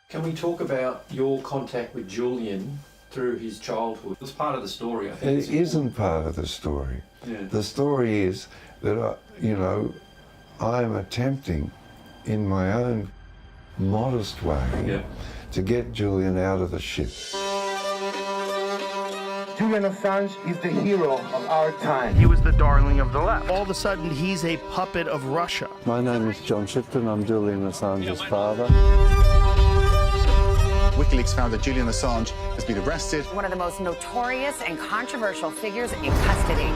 Can we talk about your contact with Julian through his childhood? It's part of the story, I think. It isn't part of the story. Yeah. The story is that, I'm attempting in my own modest way to get Julian out of the ship. Julian Assange is the hero of our time. He was the darling of the left. All of a sudden, he's a puppet of Russia. My name is John Shipton. I'm Julian Assange's father. WikiLeaks found that Julian Assange has been arrested. One of the most notorious and controversial figures in custody.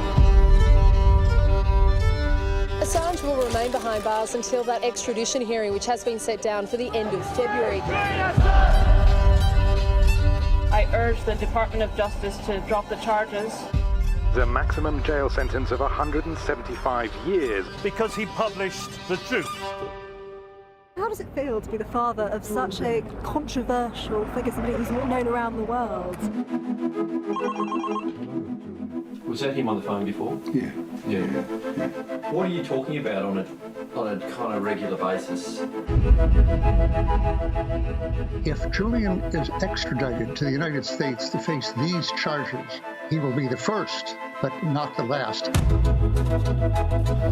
Assange will remain behind bars until that extradition hearing, which has been set down for the end of February. I urge the Department of Justice to drop the charges. The maximum jail sentence of 175 years. Because he published the truth. How does it feel to be the father of such a controversial figure, somebody who's known around the world? Was that him on the phone before? Yeah. What are you talking about on a kind of regular basis? If Julian is extradited to the United States to face these charges, he will be the first, but not the last.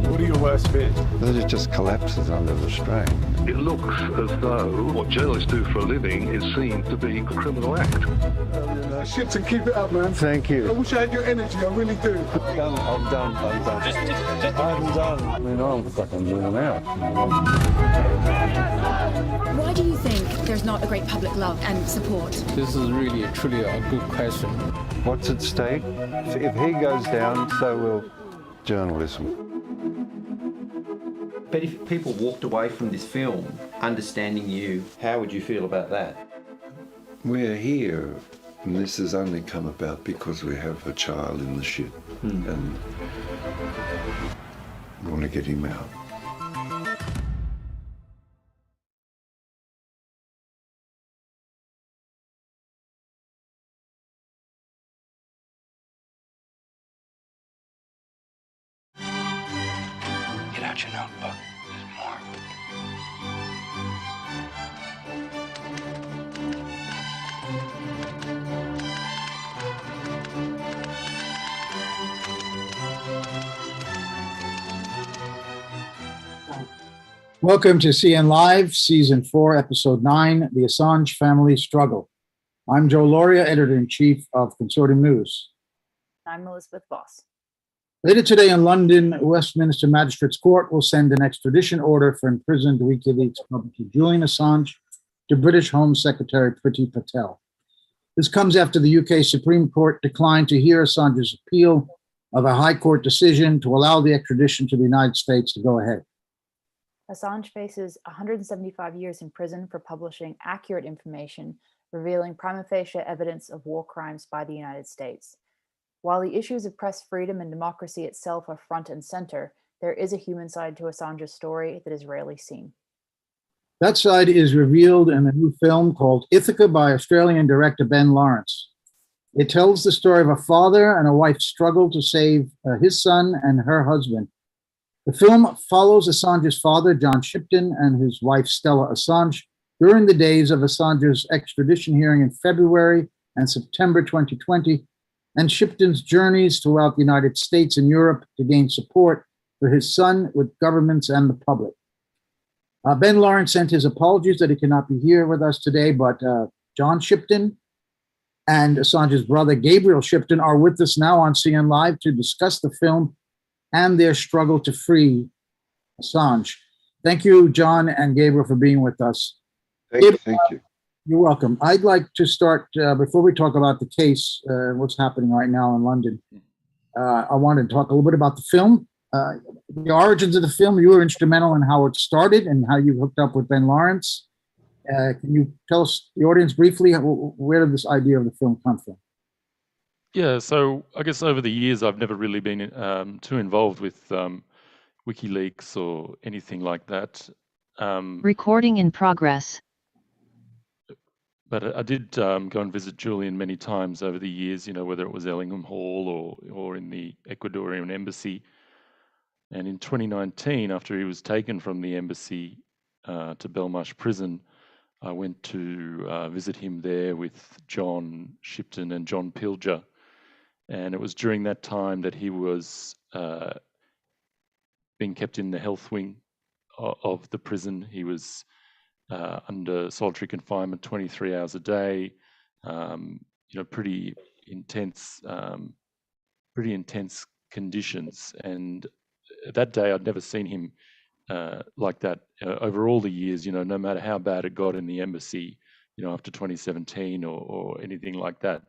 What are your worst fears? That it just collapses under the strain. It looks as though what journalists do for a living is seen to be a criminal act. Shipton, keep it up, man. Thank you. I wish I had your energy, I really do. I'm done. I'm done. I mean, I'm fucking worn out. Why do you think there's not a great public love and support? This is really, truly a good question. What's at stake? If he goes down, so will journalism. But if people walked away from this film understanding you, how would you feel about that? We're here, and this has only come about because we have a child in the ship, and we want to get him out. Get out your notebook. There's more. Welcome to CN Live, Season 4, Episode 9, The Assange Family Struggle. I'm Joe Lauria, Editor-in-Chief of Consortium News. I'm Elizabeth Voss. Later today in London, Westminster Magistrates Court will send an extradition order for imprisoned WikiLeaks publisher Julian Assange to British Home Secretary Priti Patel. This comes after the UK Supreme Court declined to hear Assange's appeal of a High Court decision to allow the extradition to the United States to go ahead. Assange faces 175 years in prison for publishing accurate information revealing prima facie evidence of war crimes by the United States. While the issues of press freedom and democracy itself are front and center, there is a human side to Assange's story that is rarely seen. That side is revealed in a new film called Ithaca by Australian director Ben Lawrence. It tells the story of a father and a wife's struggle to save his son and her husband. The film follows Assange's father, John Shipton, and his wife, Stella Assange, during the days of Assange's extradition hearing in February and September 2020, and Shipton's journeys throughout the United States and Europe to gain support for his son with governments and the public. Ben Lawrence sent his apologies that he cannot be here with us today, but John Shipton and Assange's brother, Gabriel Shipton, are with us now on CN Live to discuss the film and their struggle to free Assange. Thank you, John and Gabriel, for being with us. Thank you. You're welcome. I'd like to start, before we talk about the case, what's happening right now in London, I wanted to talk a little bit about the film. The origins of the film. You were instrumental in how it started and how you hooked up with Ben Lawrence. Can you tell us, the audience, briefly, where did this idea of the film come from? Yeah, so I guess over the years, I've never really been too involved with WikiLeaks or anything like that. Recording in progress. But I did go and visit Julian many times over the years, you know, whether it was Ellingham Hall or in the Ecuadorian embassy. And in 2019, after he was taken from the embassy to Belmarsh prison, I went to visit him there with John Shipton and John Pilger. And it was during that time that he was being kept in the health wing of the prison. He was under solitary confinement 23 hours a day, you know, pretty intense conditions. And that day, I'd never seen him like that over all the years, you know, no matter how bad it got in the embassy, you know, after 2017 or anything like that.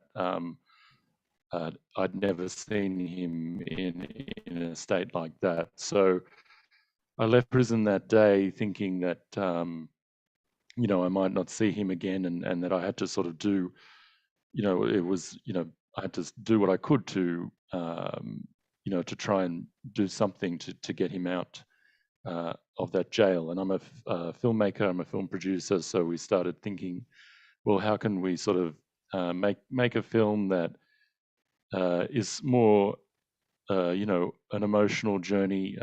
I'd never seen him in a state like that. So I left prison that day thinking that, you know, I might not see him again, and that I had to sort of do, you know, it was, you know, I had to do what I could to, you know, to try and do something to get him out of that jail. And I'm a filmmaker, I'm a film producer, so we started thinking, well, how can we sort of make a film that is more, you know, an emotional journey,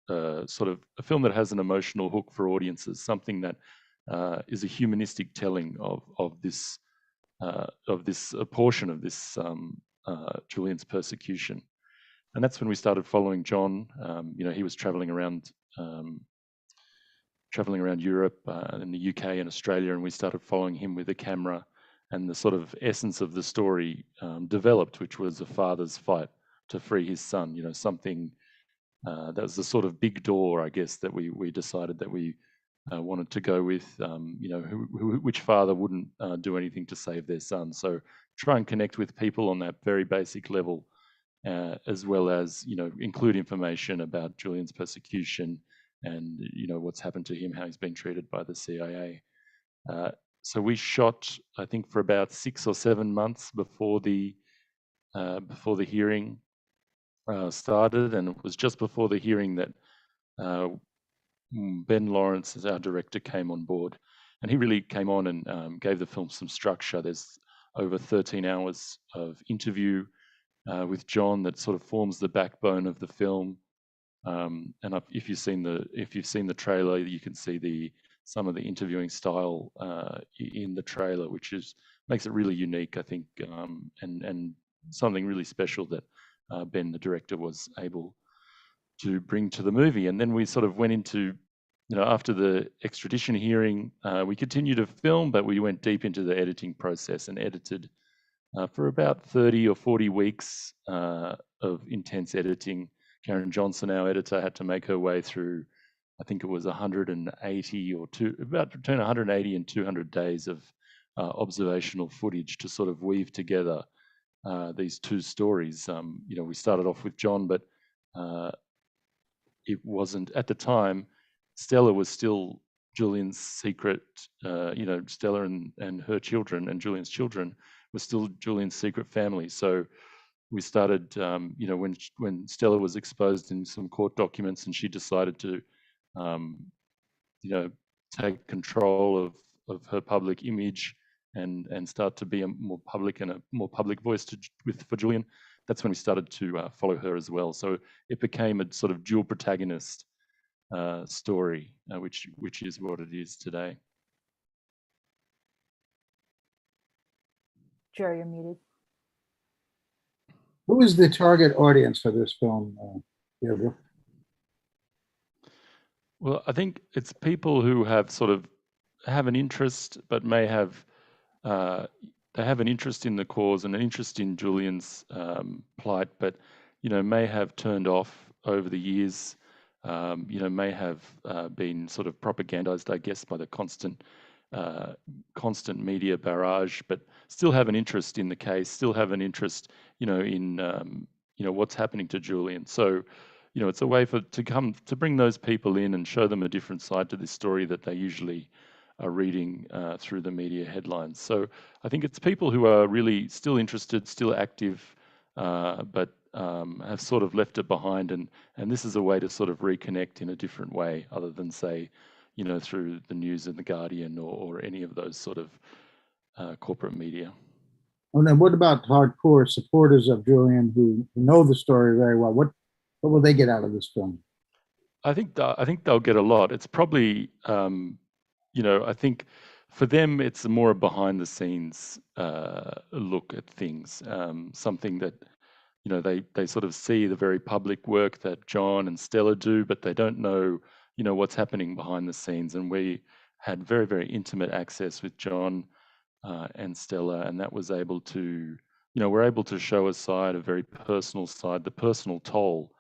sort of a film that has an emotional hook for audiences, something that is a humanistic telling of this portion of this Julian's persecution. And that's when we started following John. You know, he was traveling around Europe and the UK and Australia, and we started following him with a camera. And the sort of essence of the story developed, which was a father's fight to free his son. You know, something that was the sort of big door, I guess, that we decided that we wanted to go with. You know, which father wouldn't do anything to save their son? So try and connect with people on that very basic level, as well as, you know, include information about Julian's persecution and, you know, what's happened to him, how he's been treated by the CIA. So we shot, I think, for about 6 or 7 months before the hearing started, and it was just before the hearing that Ben Lawrence, as our director, came on board, and he really came on and gave the film some structure. There's over 13 hours of interview with John that sort of forms the backbone of the film. And if you've seen the trailer, you can see some of the interviewing style in the trailer, which makes it really unique, I think, and something really special that Ben, the director, was able to bring to the movie. And then we sort of went into, you know, after the extradition hearing, we continued to film, but we went deep into the editing process and edited for about 30 or 40 weeks of intense editing. Karen Johnson, our editor, had to make her way through, I think it was 180 or about between 180 and 200 days of observational footage to sort of weave together these two stories. You know, we started off with John, but it wasn't, at the time, Stella was still Julian's secret, you know, Stella and her children and Julian's children were still Julian's secret family. So we started, you know, when Stella was exposed in some court documents and she decided to, you know, take control of her public image and start to be a more public voice for Julian. That's when we started to follow her as well. So it became a sort of dual protagonist story, which is what it is today. Joe, you're muted. Who is the target audience for this film, Gabriel? Well, I think it's people who have an interest, but may have they have an interest in the cause and an interest in Julian's plight, but, you know, may have turned off over the years. You know, may have been sort of propagandized, I guess, by the constant media barrage, but still have an interest in the case, still have an interest, you know, in you know, what's happening to Julian. So, you know, it's a way to bring those people in and show them a different side to this story that they usually are reading through the media headlines. So I think it's people who are really still interested, still active, but have sort of left it behind, and this is a way to sort of reconnect in a different way, other than, say, through the news and the Guardian or any of those sort of corporate media. And then what about hardcore supporters of Julian who know the story very well? What will they get out of this film? I think they'll get a lot. It's probably, I think for them it's more a behind the scenes look at things, something that, they sort of see the very public work that John and Stella do, but they don't know, what's happening behind the scenes. And we had very, very intimate access with John and Stella, and that was able to, we're able to show a side, a very personal side, the personal toll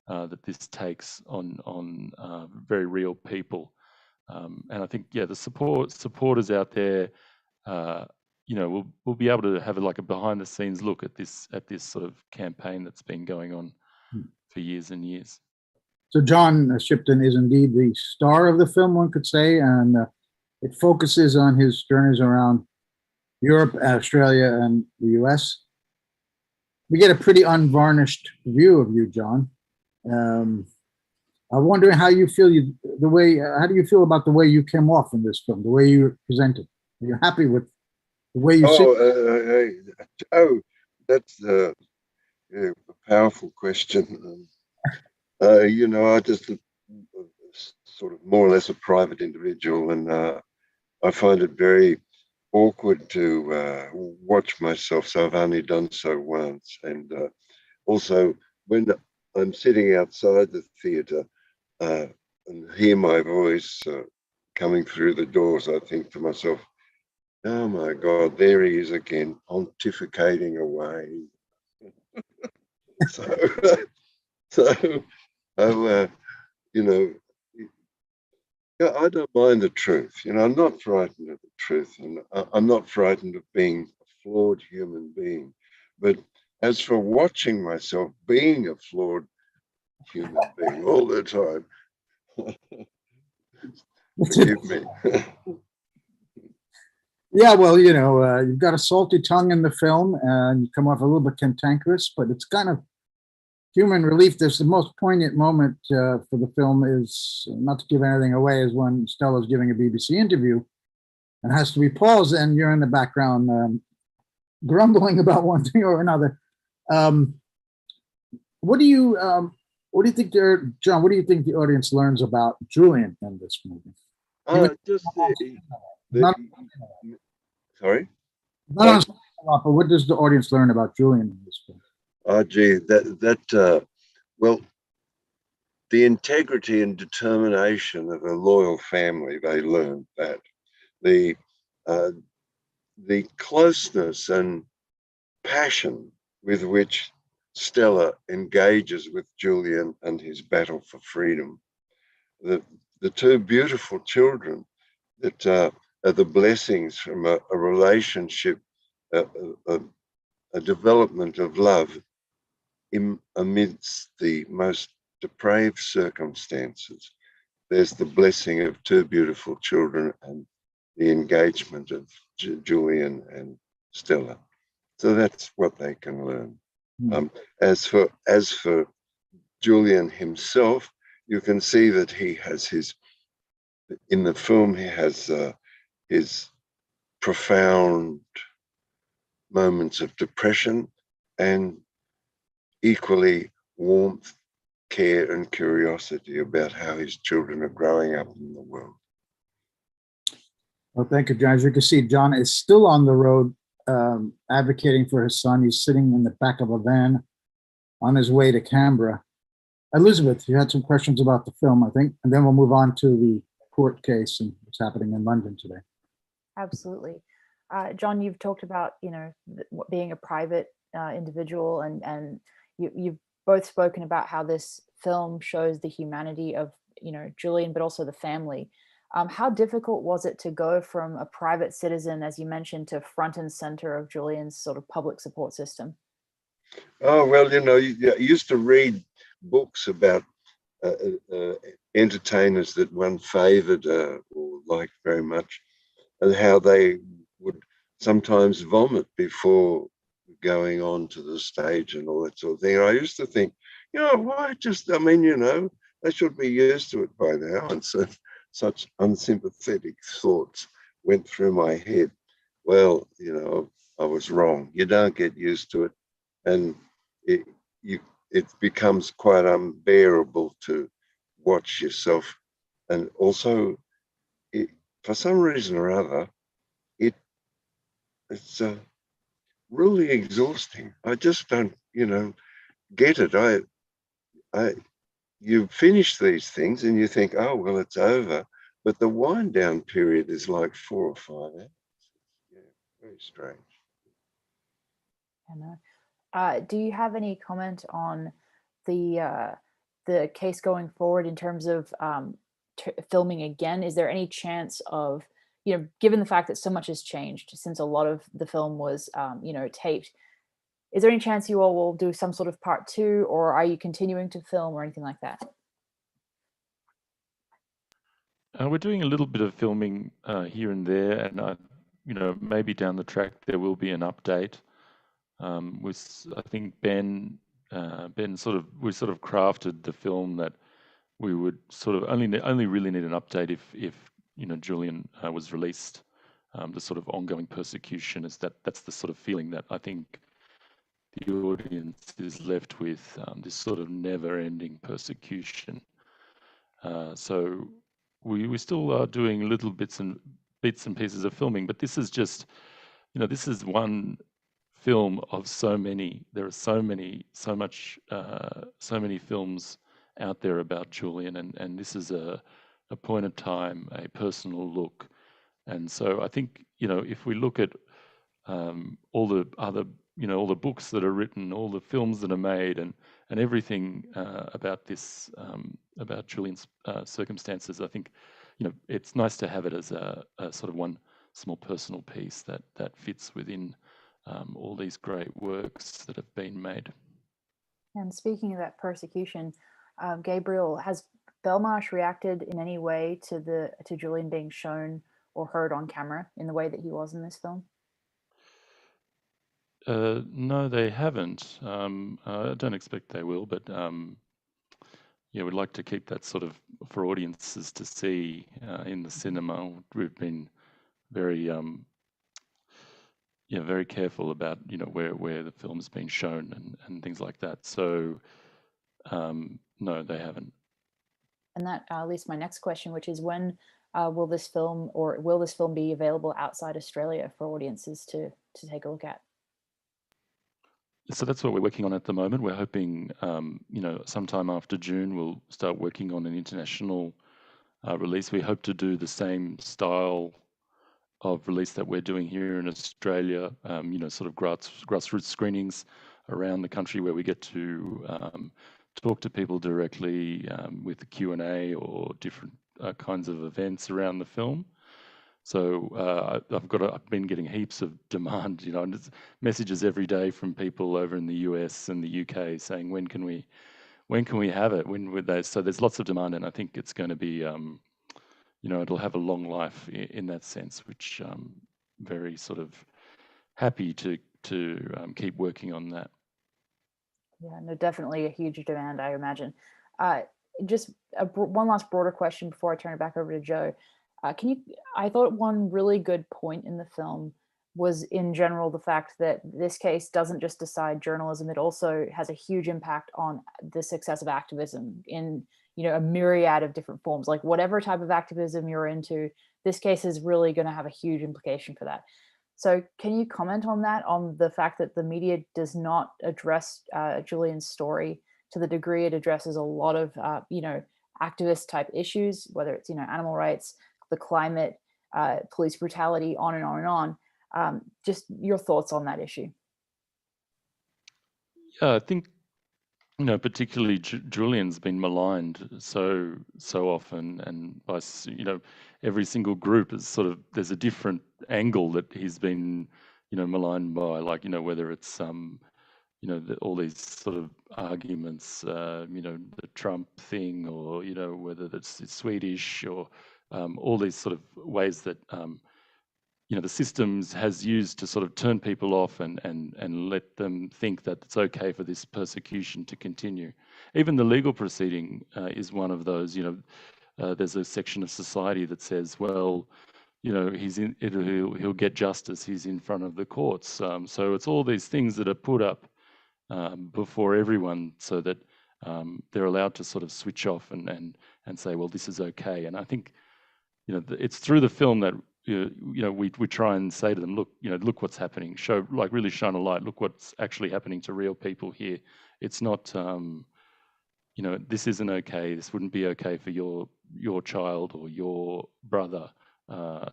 that this takes on very real people. And I think, the supporters out there, we'll be able to have like a behind the scenes look at this sort of campaign that's been going on for years and years. So John Shipton is indeed the star of the film, one could say, and it focuses on his journeys around Europe, Australia, and the US. We get a pretty unvarnished view of you, John. I'm wondering how you feel how do you feel about the way you came off in this film, the way you presented? Are you happy with the way you That's a powerful question. I just sort of more or less a private individual, and I find it very awkward to watch myself, so I've only done so once. And also, when I'm sitting outside the theatre and hear my voice coming through the doors, I think to myself, oh my God, there he is again, pontificating away. I don't mind the truth. I'm not frightened of the truth, and I'm not frightened of being a flawed human being. But as for watching myself being a flawed human being all the time, forgive me. Yeah, well, you've got a salty tongue in the film, and you come off a little bit cantankerous, but it's kind of human relief. There's the most poignant moment for the film is, not to give anything away, is when Stella's giving a BBC interview and has to be paused, and you're in the background grumbling about one thing or another. What do you think, John? What do you think the audience learns about Julian in this movie? Sorry? Not on a lot, but what does the audience learn about Julian in this film? Oh, gee, well, the integrity and determination of a loyal family, they learned that. The closeness and passion with which Stella engages with Julian and his battle for freedom. The two beautiful children that are the blessings from a relationship, a development of love amidst the most depraved circumstances. There's the blessing of two beautiful children and the engagement of Julian and Stella. So that's what they can learn. As for Julian himself, you can see that he has in the film, he has his profound moments of depression and equally warmth, care, and curiosity about how his children are growing up in the world. Well, thank you, John. As you can see, John is still on the road advocating for his son. He's sitting in the back of a van on his way to Canberra. Elizabeth, you had some questions about the film, I think, and then we'll move on to the court case and what's happening in London today. Absolutely. John, you've talked about, being a private individual, and you've both spoken about how this film shows the humanity of, Julian, but also the family. How difficult was it to go from a private citizen, as you mentioned, to front and center of Julian's sort of public support system? Oh, well, I used to read books about entertainers that one favored or liked very much. and how they would sometimes vomit before going on to the stage and all that sort of thing. And I used to think, why just, I mean, they should be used to it by now. And so such unsympathetic thoughts went through my head. Well, I was wrong. You don't get used to it. And it becomes quite unbearable to watch yourself. And also, for some reason or other, it's really exhausting. I just don't, get it. You finish these things and you think, oh, well, it's over. But the wind down period is like 4 or 5 hours. Yeah, very strange. I know. Do you have any comment on the case going forward in terms of filming again? Is there any chance of, given the fact that so much has changed since a lot of the film was, taped, is there any chance you all will do some sort of part 2, or are you continuing to film or anything like that? We're doing a little bit of filming here and there, and maybe down the track there will be an update. I think Ben we sort of crafted the film that we would sort of only really need an update if Julian was released. The sort of ongoing persecution that's the sort of feeling that I think the audience is left with, this sort of never-ending persecution. So we still are doing little bits and pieces of filming, but this is just, this is one film of so many. There are so many films out there about Julian, and this is a point of time, a personal look. And so I think, if we look at all the other, all the books that are written, all the films that are made, and everything about this, about Julian's circumstances, I think, it's nice to have it as a sort of one small personal piece that fits within all these great works that have been made. And speaking of that persecution, Gabriel, has Belmarsh reacted in any way to Julian being shown or heard on camera in the way that he was in this film? No, they haven't. I don't expect they will, but we'd like to keep that sort of for audiences to see in the cinema. We've been very very careful about where the film's been shown and things like that. So no, they haven't. And that leads to my next question, which is when will this film be available outside Australia for audiences to take a look at? So that's what we're working on at the moment. We're hoping, sometime after June, we'll start working on an international release. We hope to do the same style of release that we're doing here in Australia, sort of grassroots screenings around the country where we get to talk to people directly with the Q&A or different kinds of events around the film. So I've been getting heaps of demand, and it's messages every day from people over in the US and the UK saying, when can we have it? When would they? So there's lots of demand, and I think it's going to be, it'll have a long life in that sense, which I'm very sort of happy to keep working on that. Yeah, no, definitely a huge demand, I imagine. Just one last broader question before I turn it back over to Joe. I thought one really good point in the film was, in general, the fact that this case doesn't just decide journalism, it also has a huge impact on the success of activism in, a myriad of different forms. Like whatever type of activism you're into, this case is really going to have a huge implication for that. So can you comment on that, on the fact that the media does not address Julian's story to the degree it addresses a lot of, activist type issues, whether it's, animal rights, the climate, police brutality, on and on and on. Just your thoughts on that issue. Yeah, I think, particularly Julian's been maligned so often, and by, every single group is sort of, there's a different angle that he's been, maligned by, like, whether it's, all these sort of arguments, the Trump thing, or, whether it's Swedish, or all these sort of ways that the systems has used to sort of turn people off and let them think that it's okay for this persecution to continue. Even the legal proceeding is one of those. There's a section of society that says, well, he'll get justice. He's in front of the courts. So it's all these things that are put up before everyone, so that they're allowed to sort of switch off and say, well, this is okay. And I think it's through the film that we try and say to them, look what's happening. Really shine a light. Look what's actually happening to real people here. It's not this isn't okay. This wouldn't be okay for your child or your brother.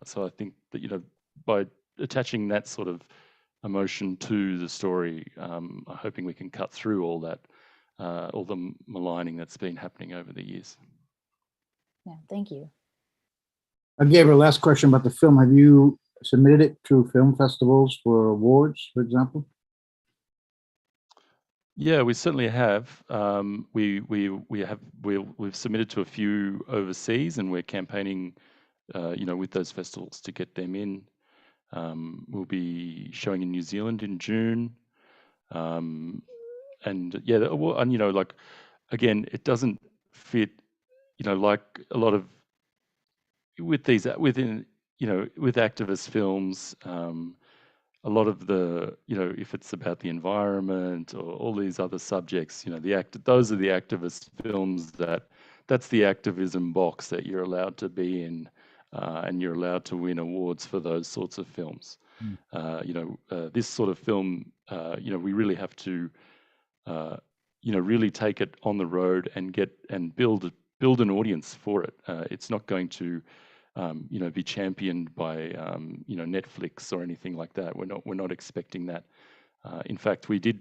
So I think that by attaching that sort of emotion to the story, I'm hoping we can cut through all that, all the maligning that's been happening over the years. Yeah, thank you. Gabriel, last question about the film. Have you submitted it to film festivals for awards, for example? Yeah, we certainly have. We've submitted to a few overseas, and we're campaigning, with those festivals to get them in. We'll be showing in New Zealand in June, and again, it doesn't fit, like a lot of with activist films. A lot of the, if it's about the environment or all these other subjects, those are the activist films that's the activism box that you're allowed to be in, and you're allowed to win awards for those sorts of films. This sort of film, we really have to, really take it on the road and build an audience for it. It's not going to be championed by Netflix or anything like that. We're not expecting that. In fact, we did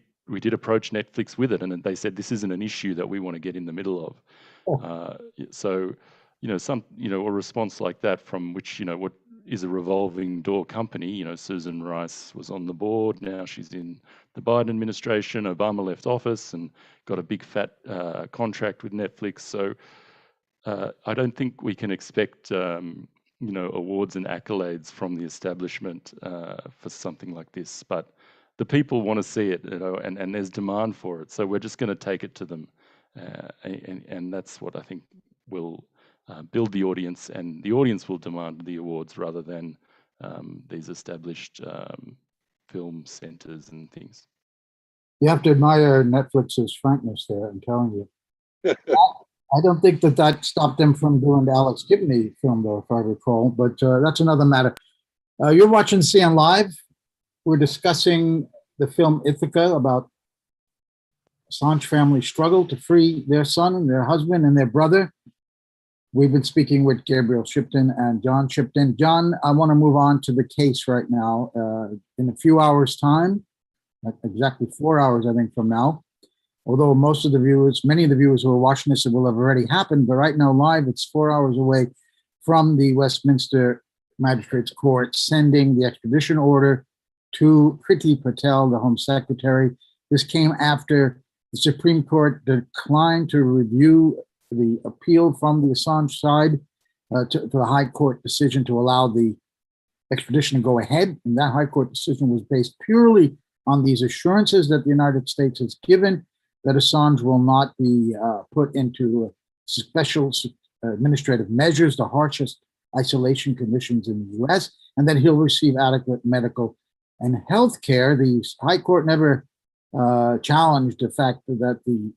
approach Netflix with it, and they said this isn't an issue that we want to get in the middle of. So a response like that, from which what is a revolving door company. Susan Rice was on the board. Now she's in the Biden administration. Obama left office and got a big fat contract with Netflix. So I don't think we can expect awards and accolades from the establishment for something like this. But the people want to see it, and there's demand for it. So we're just going to take it to them, and that's what I think will build the audience, and the audience will demand the awards rather than these established film centres and things. You have to admire Netflix's frankness there, I'm telling you. I don't think that stopped them from doing the Alex Gibney film, though, if I recall, but that's another matter. You're watching CN Live. We're discussing the film Ithaca, about Assange family struggle to free their son and their husband and their brother. We've been speaking with Gabriel Shipton and John Shipton. John, I want to move on to the case right now. In a few hours' time, exactly 4 hours, I think, from now, although many of the viewers who are watching this, it will have already happened, but right now live, it's 4 hours away from the Westminster Magistrates Court sending the extradition order to Priti Patel, the Home Secretary. This came after the Supreme Court declined to review the appeal from the Assange side to the High Court decision to allow the extradition to go ahead. And that High Court decision was based purely on these assurances that the United States has given that Assange will not be put into special administrative measures, the harshest isolation conditions in the US, and that he'll receive adequate medical and health care. The High Court never challenged the fact that the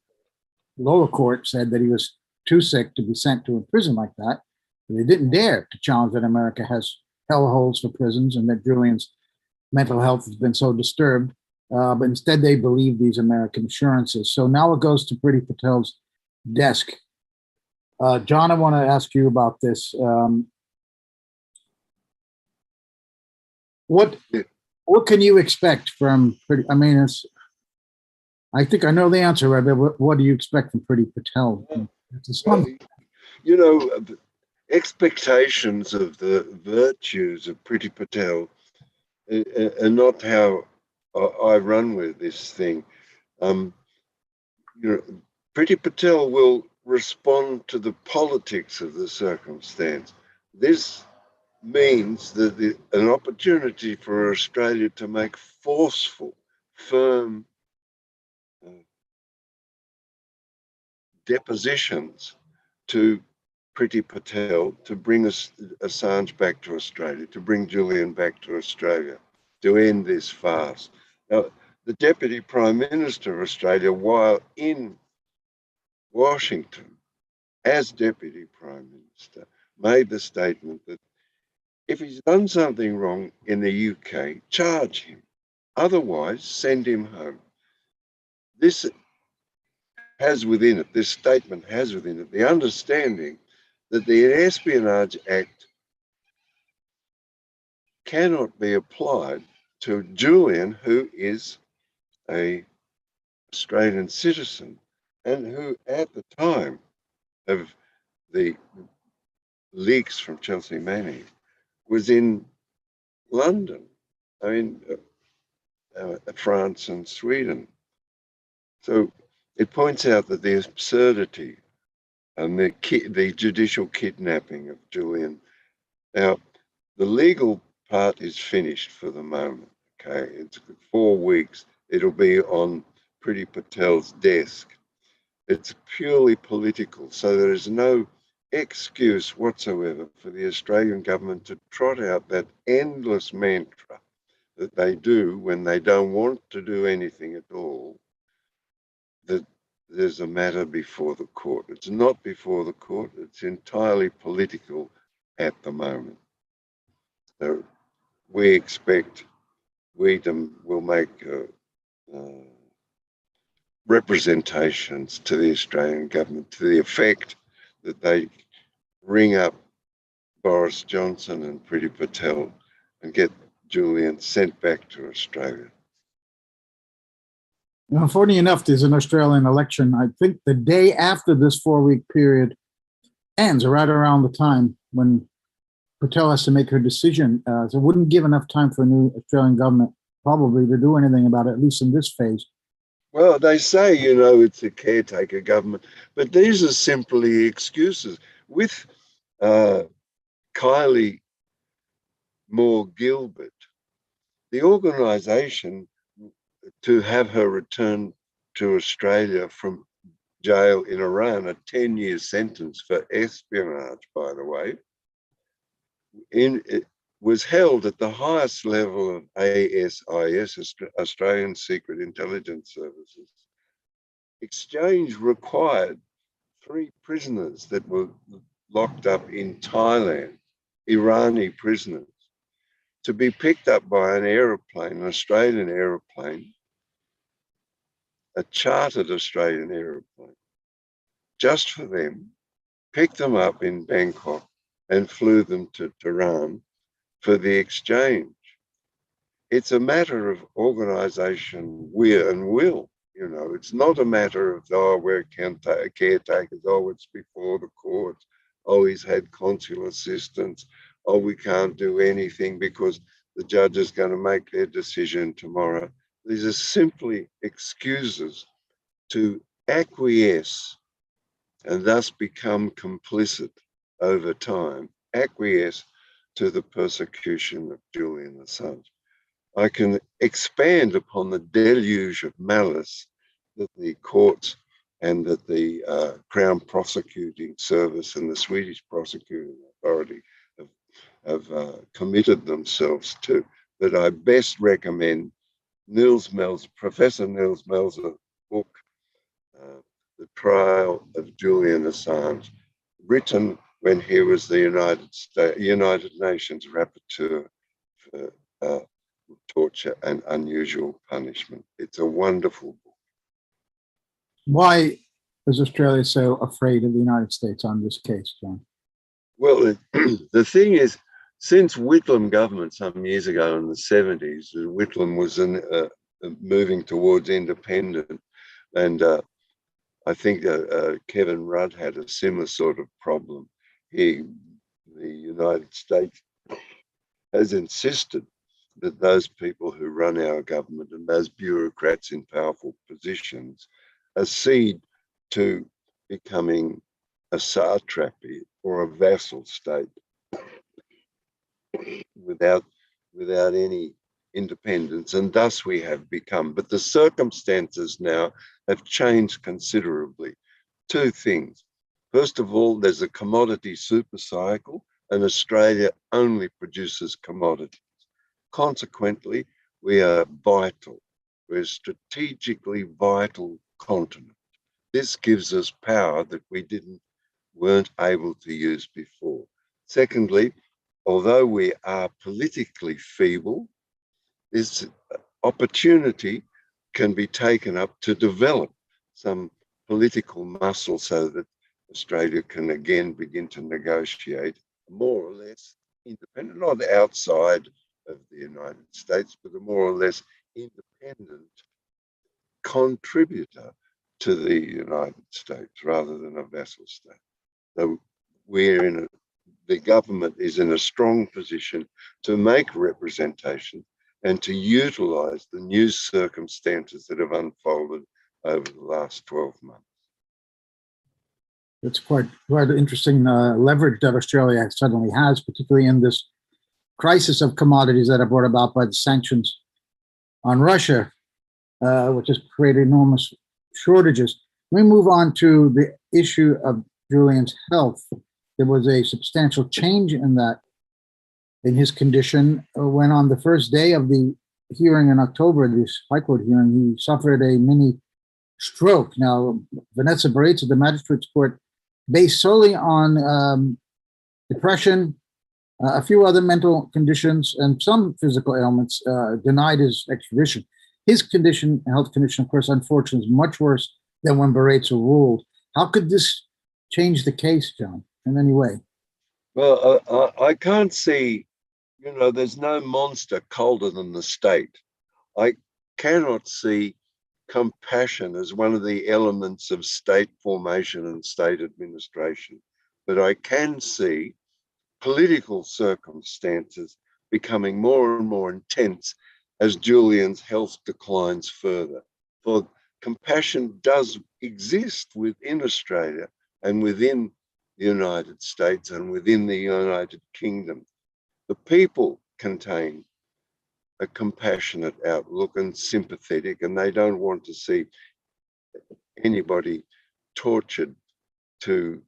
lower court said that he was too sick to be sent to a prison like that. They didn't dare to challenge that America has hellholes for prisons and that Julian's mental health has been so disturbed. But instead, they believe these American assurances. So now it goes to Priti Patel's desk. John, I want to ask you about this. What can you expect from Priti? I mean, I think I know the answer, right? But what do you expect from Priti Patel? Expectations of the virtues of Priti Patel are not how I run with this thing. Priti Patel will respond to the politics of the circumstance. This means that an opportunity for Australia to make forceful, firm depositions to Priti Patel to bring Assange back to Australia, to bring Julian back to Australia, to end this farce. Now, the Deputy Prime Minister of Australia, while in Washington as Deputy Prime Minister, made the statement that if he's done something wrong in the UK, charge him. Otherwise, send him home. This has within it, this statement has within it, the understanding that the Espionage Act cannot be applied to Julian, who is an Australian citizen and who at the time of the leaks from Chelsea Manning was in London, France and Sweden. So it points out that the absurdity and the judicial kidnapping of Julian. Now, the legal part is finished for the moment, okay? It's 4 weeks. It'll be on Priti Patel's desk. It's purely political, so there is no excuse whatsoever for the Australian government to trot out that endless mantra that they do when they don't want to do anything at all, that there's a matter before the court. It's not before the court, it's entirely political at the moment. So we expect Wiedem will make representations to the Australian government to the effect that they ring up Boris Johnson and Priti Patel and get Julian sent back to Australia. Now, funny enough, there's an Australian election. I think the day after this 4-week period ends, or right around the time when Patel has to make her decision. So it wouldn't give enough time for a new Australian government probably to do anything about it, at least in this phase. Well, they say, it's a caretaker government, but these are simply excuses. With Kylie Moore-Gilbert, the organisation to have her return to Australia from jail in Iran, a 10-year sentence for espionage, by the way, it was held at the highest level of ASIS, Australian Secret Intelligence Services. Exchange required 3 prisoners that were locked up in Thailand, Irani prisoners, to be picked up by an aeroplane, an Australian aeroplane, a chartered Australian aeroplane, just for them, picked them up in Bangkok and flew them to Tehran for the exchange. It's a matter of organisation, will. It's not a matter of, we're caretakers, it's before the courts, he's had consular assistance, we can't do anything because the judge is going to make their decision tomorrow. These are simply excuses to acquiesce and thus become complicit over time, acquiesce to the persecution of Julian Assange. I can expand upon the deluge of malice that the courts and that the Crown Prosecuting Service and the Swedish Prosecuting Authority have committed themselves to, that I best recommend Professor Nils Melzer's book, The Trial of Julian Assange, written when he was the United Nations Rapporteur for torture and unusual punishment. It's a wonderful book. Why is Australia so afraid of the United States on this case, John? Well, the thing is, since Whitlam government some years ago in the 70s, Whitlam was moving towards independence, and I think Kevin Rudd had a similar sort of problem. The United States has insisted that those people who run our government and those bureaucrats in powerful positions accede to becoming a satrapy or a vassal state without any independence, and thus we have become. But the circumstances now have changed considerably. Two things. First of all, there's a commodity super cycle, and Australia only produces commodities. Consequently, we are vital. We're a strategically vital continent. This gives us power that we weren't able to use before. Secondly, although we are politically feeble, this opportunity can be taken up to develop some political muscle so that Australia can again begin to negotiate more or less independent, not outside of the United States, but a more or less independent contributor to the United States rather than a vassal state. So the government is in a strong position to make representation and to utilize the new circumstances that have unfolded over the last 12 months. It's quite interesting leverage that Australia suddenly has, particularly in this crisis of commodities that are brought about by the sanctions on Russia, which has created enormous shortages. We move on to the issue of Julian's health. There was a substantial change in his condition when on the first day of the hearing in October, this High Court hearing, he suffered a mini stroke. Now, Vanessa Barrett's of the Magistrates Court, based solely on depression, a few other mental conditions, and some physical ailments, denied his extradition. His health condition, of course, unfortunately, is much worse than when Barrett's ruled. How could this change the case, John, in any way? Well, I can't see, there's no monster colder than the state. I cannot see compassion as one of the elements of state formation and state administration. But I can see political circumstances becoming more and more intense as Julian's health declines further. For compassion does exist within Australia and within the United States and within the United Kingdom. The people contain a compassionate outlook and sympathetic, and they don't want to see anybody tortured to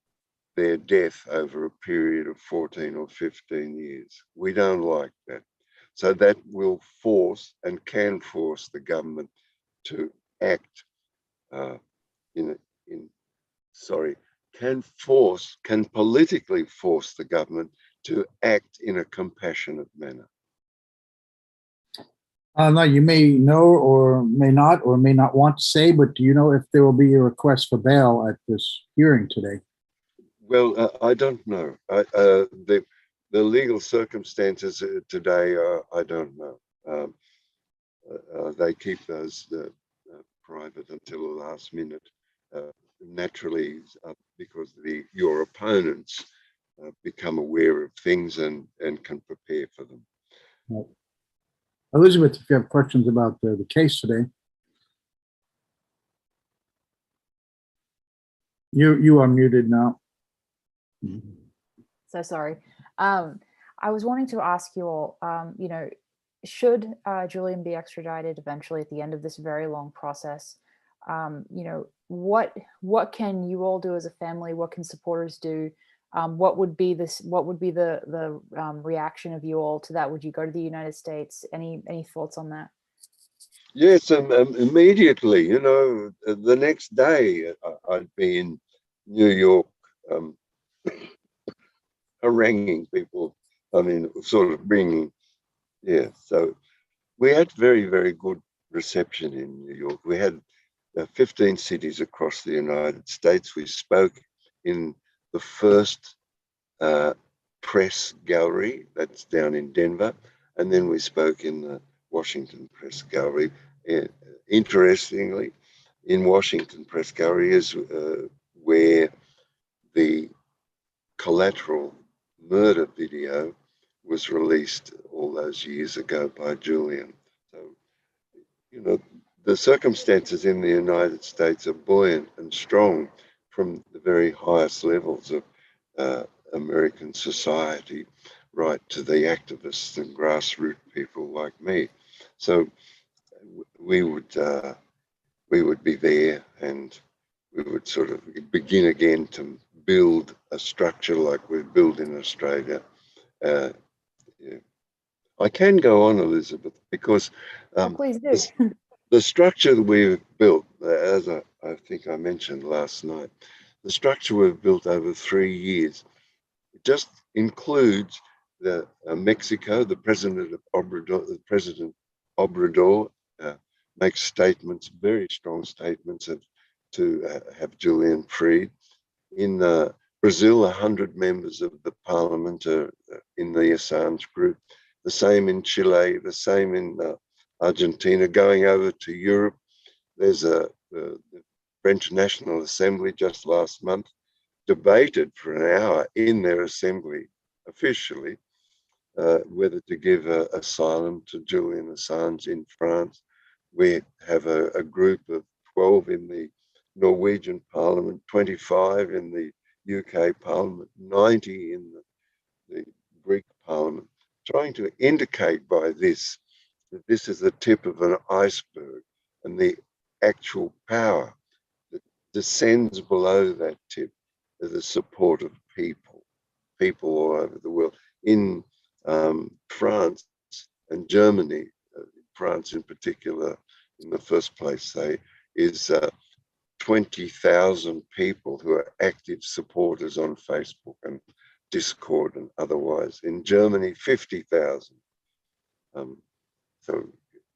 their death over a period of 14 or 15 years. We don't like that. So that will force and can force the government to act can politically force the government to act in a compassionate manner. Now, you may know or may not want to say, but do you know if there will be a request for bail at this hearing today? Well, I don't know. The legal circumstances today, I don't know. They keep those private until the last minute. Naturally, because your opponents become aware of things and can prepare for them. Right. Elizabeth, if you have questions about the case today. You are muted now. So sorry. I was wanting to ask you all, should Julian be extradited eventually at the end of this very long process? What can you all do as a family? What can supporters do? What would be the reaction of you all to that? Would you go to the United States? Any thoughts on that? Yes, immediately. The next day I'd be in New York, haranguing people. Sort of bringing. Yeah. So we had very, very good reception in New York. We had 15 cities across the United States. We spoke in the first press gallery, that's down in Denver, and then we spoke in the Washington Press Gallery. Interestingly, in Washington Press Gallery is where the Collateral murder video was released all those years ago by Julian. So, the circumstances in the United States are buoyant and strong from the very highest levels of American society right to the activists and grassroots people like me. So we would be there, and we would sort of begin again to build a structure like we've built in Australia. Yeah. I can go on, Elizabeth, because please do. the structure that we've built, as I think I mentioned last night, the structure we've built over 3 years, it just includes the Mexico, the President Obrador makes statements, very strong statements to have Julian freed. In Brazil, 100 members of the parliament are in the Assange group. The same in Chile, the same in Argentina. Going over to Europe, there's the French National Assembly just last month debated for an hour in their assembly officially whether to give asylum to Julian Assange in France. We have a group of 12 in the Norwegian Parliament, 25 in the UK Parliament, 90 in the Greek Parliament, trying to indicate by this that this is the tip of an iceberg, and the actual power that descends below that tip is the support of people all over the world. In France and Germany, France in particular, in the first place, is 20,000 people who are active supporters on Facebook and Discord and otherwise. In Germany, 50,000. So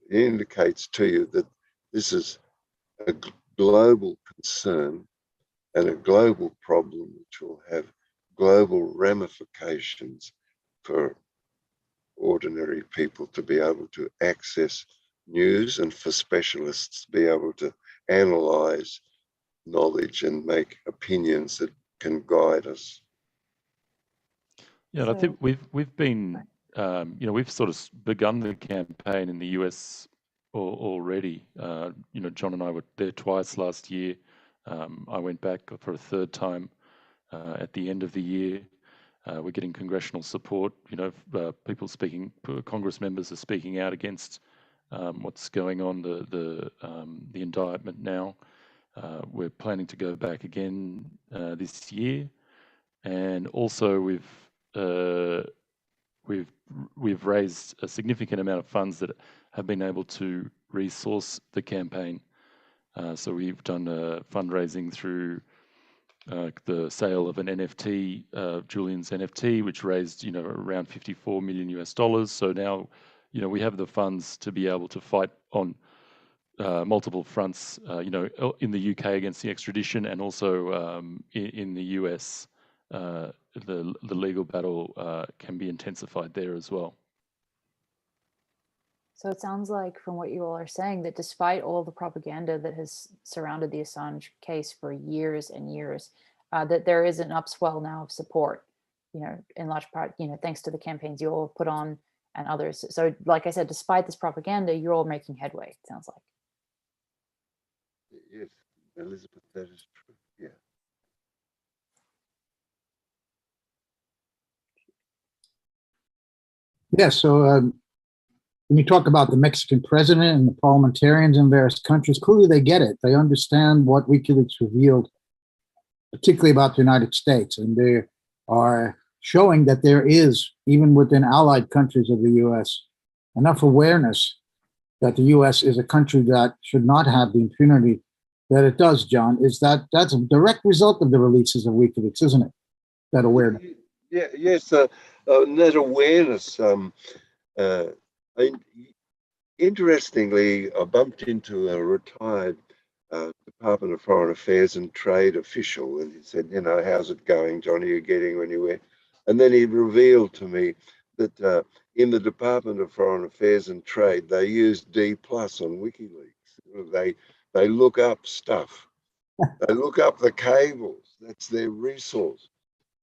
it indicates to you that this is a global concern and a global problem which will have global ramifications for ordinary people to be able to access news, and for specialists to be able to analyze knowledge and make opinions that can guide us. Yeah, and I think we've been, we've sort of begun the campaign in the US already. John and I were there twice last year. I went back for a third time at the end of the year. We're getting congressional support. People speaking, Congress members are speaking out against what's going on, the indictment now. We're planning to go back again this year, and also we've raised a significant amount of funds that have been able to resource the campaign. So we've done fundraising through the sale of an NFT, Julian's NFT, which raised around $54 million. So now we have the funds to be able to fight on multiple fronts, in the UK against the extradition, and also in the US, the legal battle can be intensified there as well. So it sounds like, from what you all are saying, that despite all the propaganda that has surrounded the Assange case for years and years, that there is an upswell now of support, in large part, thanks to the campaigns you all have put on and others. So like I said, despite this propaganda, you're all making headway, it sounds like. Yes, Elizabeth, that is true. Yeah. Yeah, so when you talk about the Mexican president and the parliamentarians in various countries, clearly they get it. They understand what WikiLeaks revealed, particularly about the United States, and they are showing that there is, even within allied countries of the US, enough awareness that the US is a country that should not have the impunity that it does, John. That's a direct result of the releases of WikiLeaks, isn't it? That awareness. Yeah, yes, that awareness. Interestingly, I bumped into a retired Department of Foreign Affairs and Trade official, and he said, how's it going, John? Are you getting anywhere? And then he revealed to me that in the Department of Foreign Affairs and Trade, they use D+ on WikiLeaks. They look up stuff. They look up the cables. That's their resource.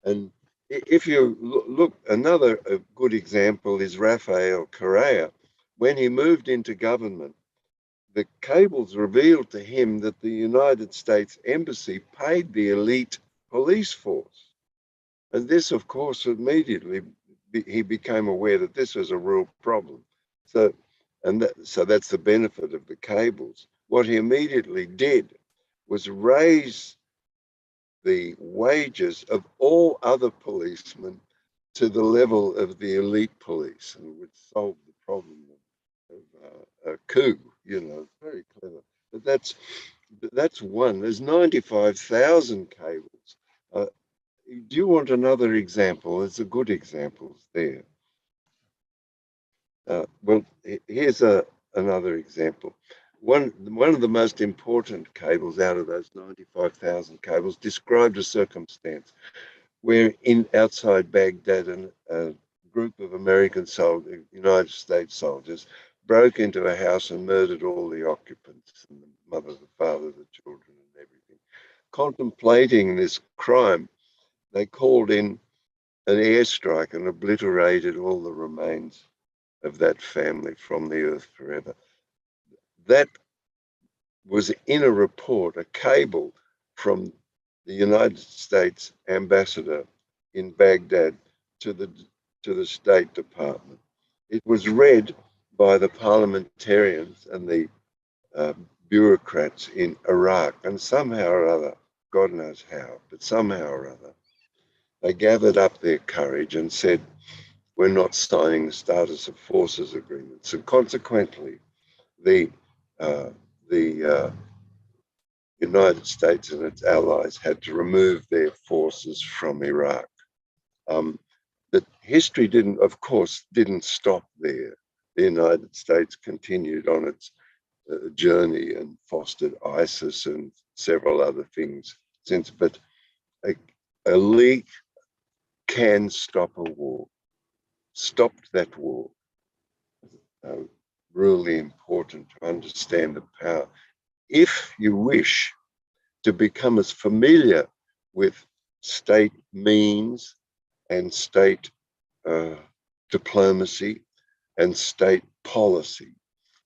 And if you look, another good example is Rafael Correa. When he moved into government, the cables revealed to him that the United States Embassy paid the elite police force. And this, of course, immediately he became aware that this was a real problem. So that's the benefit of the cables. What he immediately did was raise the wages of all other policemen to the level of the elite police, and would solve the problem of a coup. Very clever. But that's one. There's 95,000 cables. Do you want another example? There's a good example there. Well, here's another example. One of the most important cables out of those 95,000 cables described a circumstance where outside Baghdad, a group of American soldiers, United States soldiers, broke into a house and murdered all the occupants, and the mother, the father, the children, and everything. Contemplating this crime, they called in an airstrike and obliterated all the remains of that family from the earth forever. That was in a report, a cable from the United States ambassador in Baghdad to the State Department. It was read by the parliamentarians and the bureaucrats in Iraq, and somehow or other, God knows how, but somehow or other, they gathered up their courage and said, we're not signing the status of forces agreements. And consequently, the United States and its allies had to remove their forces from Iraq. The history didn't stop there. The United States continued on its journey and fostered ISIS and several other things since. But a leak can stop a war. Stopped that war. Really important to understand the power. If you wish to become as familiar with state means and state diplomacy and state policy,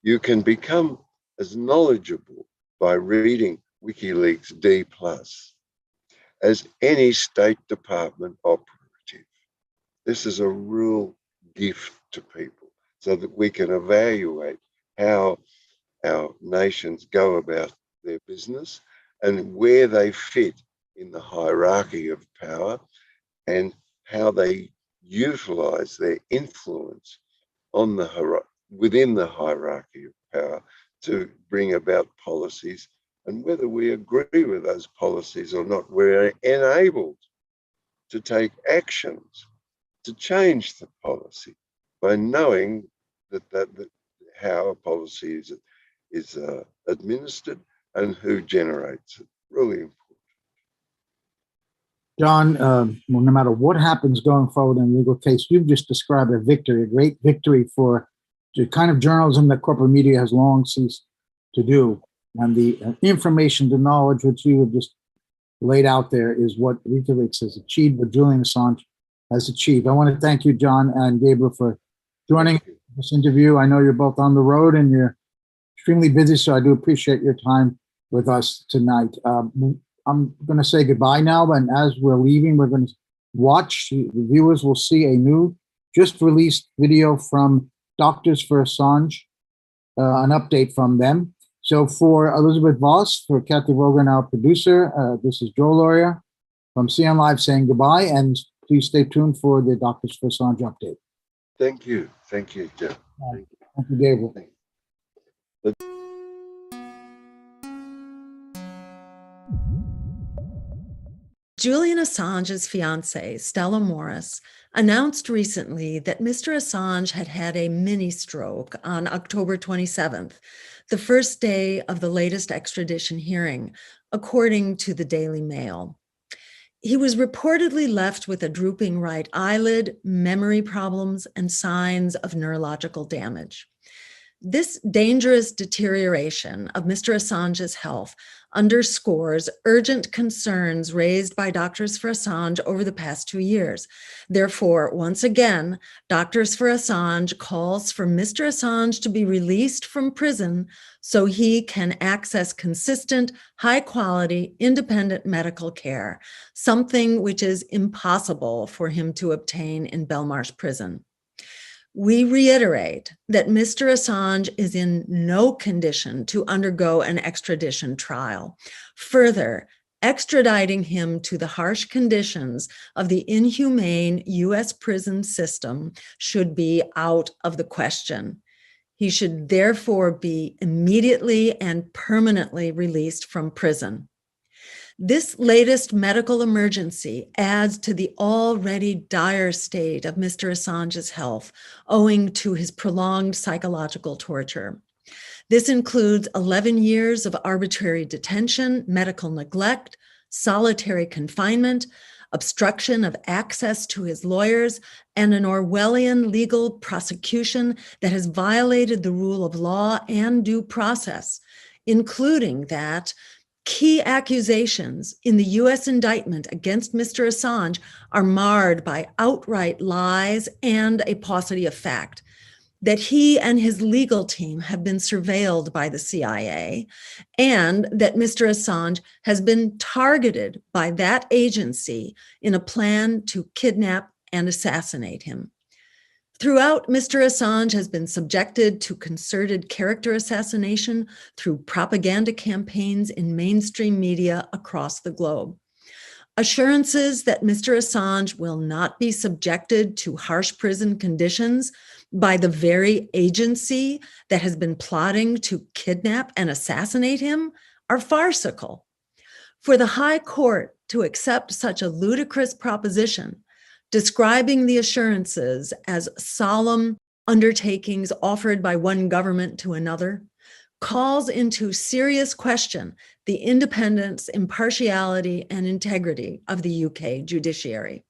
you can become as knowledgeable by reading WikiLeaks D+ as any State Department operative. This is a real gift to people so that we can evaluate how our nations go about their business and where they fit in the hierarchy of power and how they utilize their influence on within the hierarchy of power to bring about policies. And whether we agree with those policies or not, we're enabled to take actions to change the policy by knowing that how a policy is administered and who generates it. Really important. John, well, no matter what happens going forward in a legal case, you've just described a victory, a great victory for the kind of journalism that corporate media has long ceased to do. And the information, the knowledge which you have just laid out there is what WikiLeaks has achieved, what Julian Assange has achieved. I want to thank you, John and Gabriel, for joining this interview. I know you're both on the road and you're extremely busy, so I do appreciate your time with us tonight. I'm going to say goodbye now, and as we're leaving, we're going to watch. The viewers will see a new, just released video from Doctors for Assange, an update from them. So for Elizabeth Voss, for Kathy Rogan, our producer, this is Joe Laurier from CN Live saying goodbye, and please stay tuned for the Doctors for Assange update. Thank you. Thank you, Joe. Thank you, Gabriel. Julian Assange's fiancée, Stella Morris, announced recently that Mr. Assange had had a mini stroke on October 27th, the first day of the latest extradition hearing, according to the Daily Mail. He was reportedly left with a drooping right eyelid, memory problems, and signs of neurological damage. This dangerous deterioration of Mr. Assange's health underscores urgent concerns raised by Doctors for Assange over the past 2 years. Therefore, once again, Doctors for Assange calls for Mr. Assange to be released from prison so he can access consistent, high-quality, independent medical care, something which is impossible for him to obtain in Belmarsh prison. We reiterate that Mr. Assange is in no condition to undergo an extradition trial. Further, extraditing him to the harsh conditions of the inhumane U.S. prison system should be out of the question. He should therefore be immediately and permanently released from prison. This latest medical emergency adds to the already dire state of Mr. Assange's health, owing to his prolonged psychological torture. This includes 11 years of arbitrary detention, medical neglect, solitary confinement, obstruction of access to his lawyers, and an Orwellian legal prosecution that has violated the rule of law and due process, including that key accusations in the U.S. indictment against Mr. Assange are marred by outright lies and a paucity of fact, that he and his legal team have been surveilled by the CIA, and that Mr. Assange has been targeted by that agency in a plan to kidnap and assassinate him. Throughout, Mr. Assange has been subjected to concerted character assassination through propaganda campaigns in mainstream media across the globe. Assurances that Mr. Assange will not be subjected to harsh prison conditions by the very agency that has been plotting to kidnap and assassinate him are farcical. For the High Court to accept such a ludicrous proposition, describing the assurances as solemn undertakings offered by one government to another, calls into serious question the independence, impartiality, and integrity of the UK judiciary.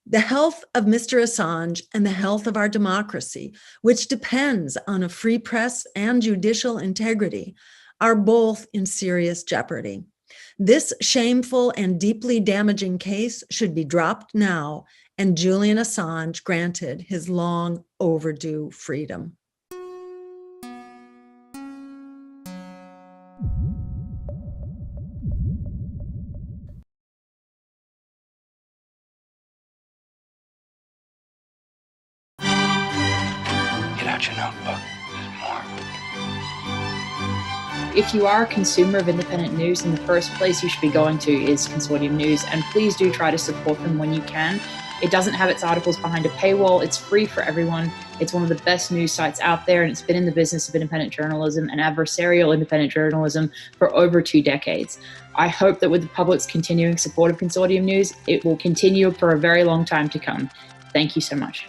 The health of Mr. Assange and the health of our democracy, which depends on a free press and judicial integrity, are both in serious jeopardy. This shameful and deeply damaging case should be dropped now and Julian Assange granted his long overdue freedom. Get out your notebook. There's more. If you are a consumer of independent news, then the first place you should be going to is Consortium News, and please do try to support them when you can. It doesn't have its articles behind a paywall. It's free for everyone. It's one of the best news sites out there, and it's been in the business of independent journalism and adversarial independent journalism for over 2 decades. I hope that with the public's continuing support of Consortium News, it will continue for a very long time to come. Thank you so much.